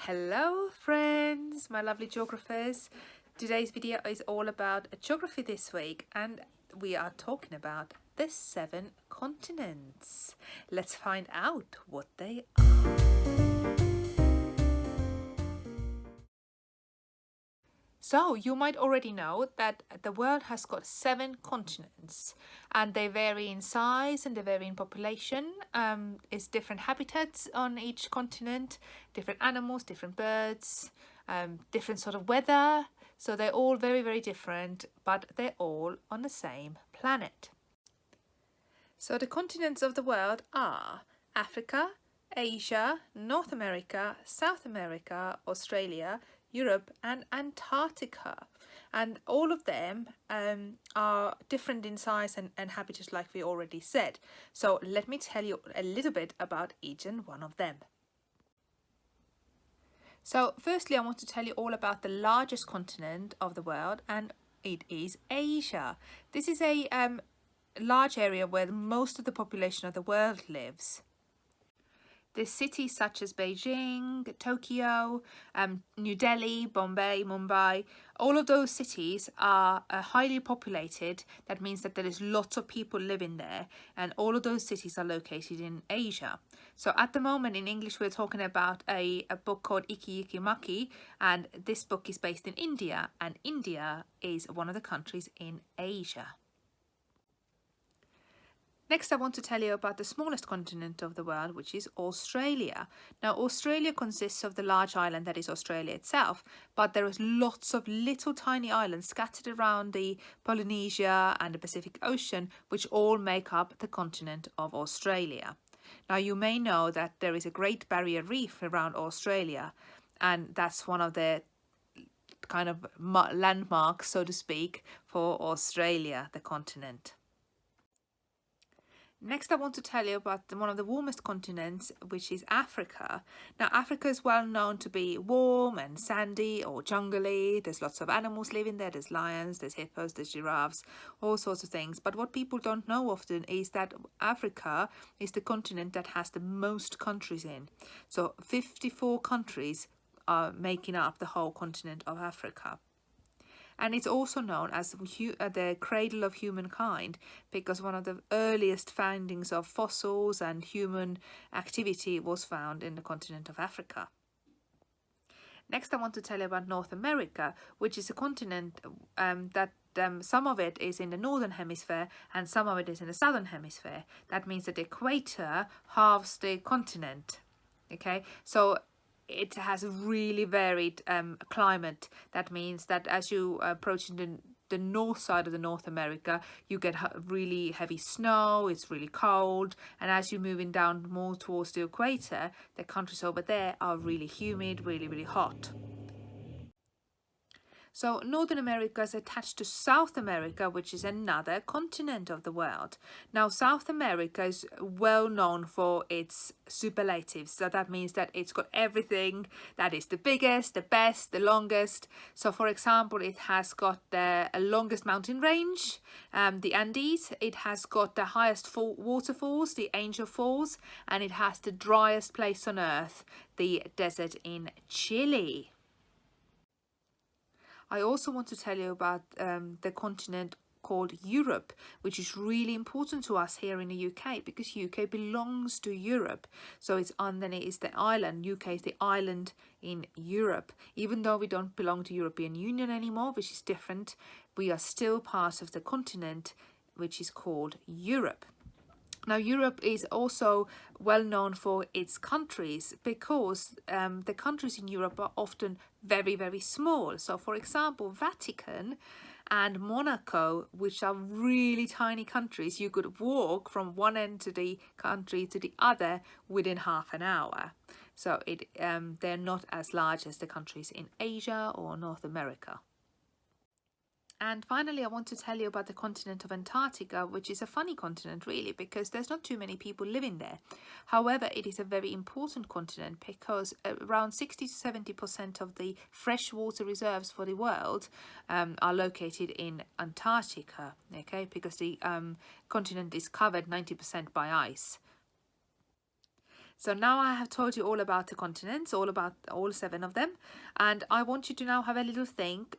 Hello friends, my lovely geographers. Today's video is all about geography this week, and we are talking about the 7 continents. Let's find out what they are. So you might already know that the world has got 7 continents, and they vary in size and they vary in population. It's different habitats on each continent, different animals, different birds, different sort of weather. So they're all very, very different, but they're all on the same planet. So the continents of the world are Africa, Asia, North America, South America, Australia, Europe and Antarctica, and all of them are different in size and habitat, like we already said. So let me tell you a little bit about each and one of them. So firstly, I want to tell you all about the largest continent of the world, and it is Asia. This is a large area where most of the population of the world lives. The cities such as Beijing, Tokyo, New Delhi, Bombay, Mumbai, all of those cities are highly populated. That means that there is lots of people living there, and all of those cities are located in Asia. So at the moment in English we're talking about a book called Iki Iki Maki, and this book is based in India, and India is one of the countries in Asia. Next, I want to tell you about the smallest continent of the world, which is Australia. Now, Australia consists of the large island that is Australia itself, but there is lots of little tiny islands scattered around the Polynesia and the Pacific Ocean, which all make up the continent of Australia. Now, you may know that there is a Great Barrier Reef around Australia, and that's one of the kind of landmarks, so to speak, for Australia, the continent. Next, I want to tell you about one of the warmest continents, which is Africa. Now, Africa is well known to be warm and sandy or jungly. There's lots of animals living there. There's lions, there's hippos, there's giraffes, all sorts of things. But what people don't know often is that Africa is the continent that has the most countries in. So 54 countries are making up the whole continent of Africa. And it's also known as the cradle of humankind, because one of the earliest findings of fossils and human activity was found in the continent of Africa. Next, I want to tell you about North America, which is a continent that some of it is in the northern hemisphere and some of it is in the southern hemisphere. That means that the equator halves the continent. Okay, so it has a really varied climate. That means that as you approach the north side of the North America, you get really heavy snow, it's really cold, and as you're moving down more towards the equator, the countries over there are really humid, really, really hot. So Northern America is attached to South America, which is another continent of the world. Now, South America is well known for its superlatives. So that means that it's got everything that is the biggest, the best, the longest. So for example, it has got the longest mountain range, the Andes. It has got the highest waterfalls, the Angel Falls, and it has the driest place on earth, the desert in Chile. I also want to tell you about the continent called Europe, which is really important to us here in the UK, because UK belongs to Europe. So it's underneath the island. UK is the island in Europe. Even though we don't belong to European Union anymore, which is different, we are still part of the continent, which is called Europe. Now, Europe is also well known for its countries, because the countries in Europe are often very, very small. So, for example, Vatican and Monaco, which are really tiny countries, you could walk from one end of the country to the other within half an hour. So they're not as large as the countries in Asia or North America. And finally, I want to tell you about the continent of Antarctica, which is a funny continent, really, because there's not too many people living there. However, it is a very important continent, because around 60 to 70% of the freshwater reserves for the world are located in Antarctica, okay, because the continent is covered 90% by ice. So now I have told you all about the continents, all about all 7 of them, and I want you to now have a little think.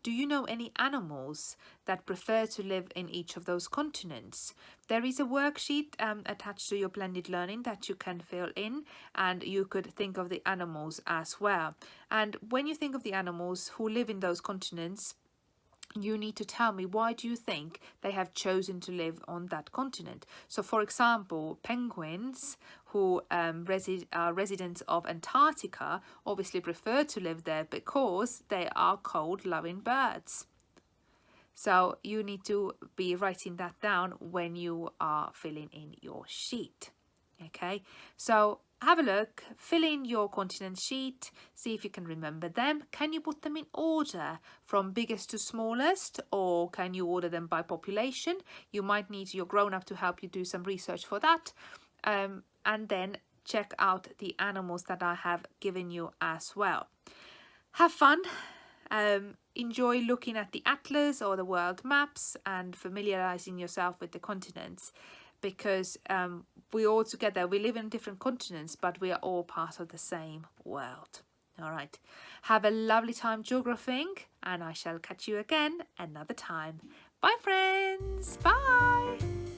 Do you know any animals that prefer to live in each of those continents? There is a worksheet attached to your blended learning that you can fill in, and you could think of the animals as well. And when you think of the animals who live in those continents, you need to tell me, why do you think they have chosen to live on that continent? So for example, penguins who are residents of Antarctica obviously prefer to live there because they are cold loving birds. So you need to be writing that down when you are filling in your sheet. Okay, so have a look, fill in your continent sheet, see if you can remember them. Can you put them in order from biggest to smallest, or can you order them by population? You might need your grown-up to help you do some research for that. And then check out the animals that I have given you as well. Have fun. Enjoy looking at the atlas or the world maps and familiarizing yourself with the continents, because we all together, we live in different continents, but we are all part of the same world. All right, have a lovely time geographing, and I shall catch you again another time. Bye friends, bye.